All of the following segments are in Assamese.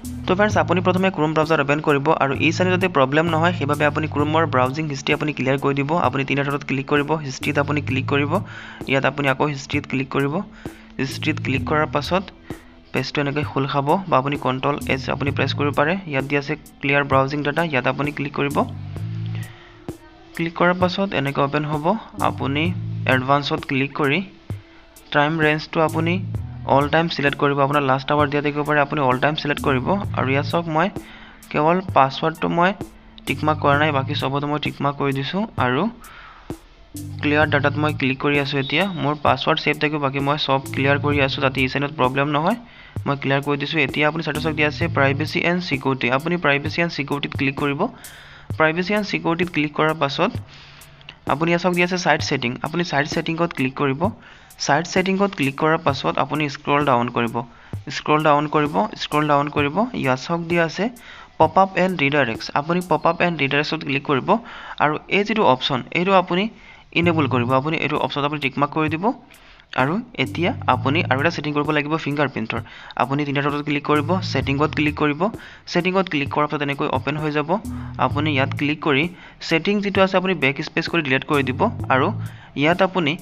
তো ফ্ৰেণ্ডছ আপুনি প্ৰথমে ক্ৰোম ব্ৰাউজাৰ ওপেন কৰিব আৰু এই চাইনে যদি প্ৰব্লেম নহয় সেইভাবে আপুনি ক্ৰোমৰ ব্ৰাউজিং হিষ্ট্ৰী আপুনি ক্লিয়াৰ কৰি দিব আপুনি তিনিটা ডটত ক্লিক কৰিব হিষ্ট্ৰীত আপুনি ক্লিক কৰিব ইয়াত আপুনি আকৌ হিষ্ট্ৰীত ক্লিক কৰিব হিষ্ট্ৰীত ক্লিক কৰাৰ পাছত পেজটো এনেকৈ খোল খাব বা আপুনি কন্ট্ৰল এছ আপুনি প্ৰেছ কৰিব পাৰে ইয়াত দি আছে ক্লিয়াৰ ব্ৰাউজিং ডাটা ইয়াত আপুনি ক্লিক কৰিব ক্লিক কৰাৰ পাছত এনেকৈ ওপেন হ'ব আপুনি এডভান্সত ক্লিক কৰি টাইম ৰেঞ্জটো আপুনি অল টাইম সিলেক্ট কৰিব আপোনাৰ লাষ্ট আৱাৰ দিয়া থাকিব পাৰে আপুনি অল টাইম সিলেক্ট কৰিব আৰু ইয়াত সক মই কেৱল পাসওয়াৰ্ডটো মই টিক মাৰ্ক কৰা নাই বাকি সবতে মই টিক মাৰ্ক কৰি দিছো আৰু ক্লিয়াৰ ডাটাত মই ক্লিক কৰি আছো এতিয়া মোৰ পাসওয়াৰ্ড সেভ থাকিব বাকি মই সব ক্লিয়াৰ কৰি আছো যাতে এই সাইনত প্ৰব্লেম নহয় মই ক্লিয়াৰ কৰি দিছো এতিয়া আপুনি স্ট্যাটাসক দিয়া আছে প্ৰাইভেচি এণ্ড সিকিউৰিটি আপুনি প্ৰাইভেচি এণ্ড সিকিউৰিটিত ক্লিক কৰিব প্ৰাইভেচি এণ্ড সিকিউৰিটিত ক্লিক কৰাৰ পাছত আপুনি ইয়াক দিয়া আছে সাইট সেটিং আপুনি সাইট সেটিংত ক্লিক কৰিব সাইট সেটিংত ক্লিক কৰাৰ পাছত আপুনি স্ক্ৰল ডাউন কৰিব ইয়াক দিয়া আছে পপ আপ এণ্ড ৰিডাইৰেক্টছ আপুনি পপ আপ এণ্ড ৰিডাইৰেক্টছত ক্লিক কৰিব আৰু এই যেটো অপচন এইটো আপুনি ইনেবল কৰিব আপুনি এইটো অপচন আপুনি টিক মাৰ্ক কৰি দিব আৰু এতিয়া আপুনি আৰু এটা সেটিং কৰিব লাগিব ফিংগাৰপ্ৰিন্টৰ আপুনি তিনিটা ডটত ক্লিক কৰিব সেটিংত ক্লিক কৰিব সেটিংত ক্লিক কৰাৰ পাছত এনেকৈ ওপেন হৈ যাব আপুনি ইয়াত ক্লিক কৰি সেটিং যেটো আছে আপুনি বেক স্পেচ কৰি ডিলিট কৰি দিব আৰু ইয়াত আপুনি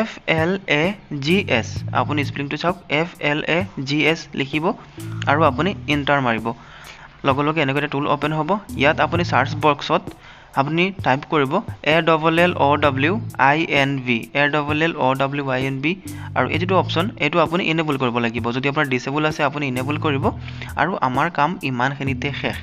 FLAGS আপুনি স্পেলিংটো চাওক FLAGS লিখিব আৰু আপুনি এন্টাৰ মাৰিব লগলগে এনেকৈ এটা টুল ওপেন হ'ব ইয়াত আপুনি সাৰ্চ বক্সত আপুনি টাইপ কৰিব ALLOWINV আৰু এই যেটো অপচন এটো আপুনি এনেবল কৰিব লাগিব যদি আপোনাৰ ডিসেবল আছে আপুনি এনেবল কৰিব আৰু আমাৰ কাম ইমানখিনিতে শেষ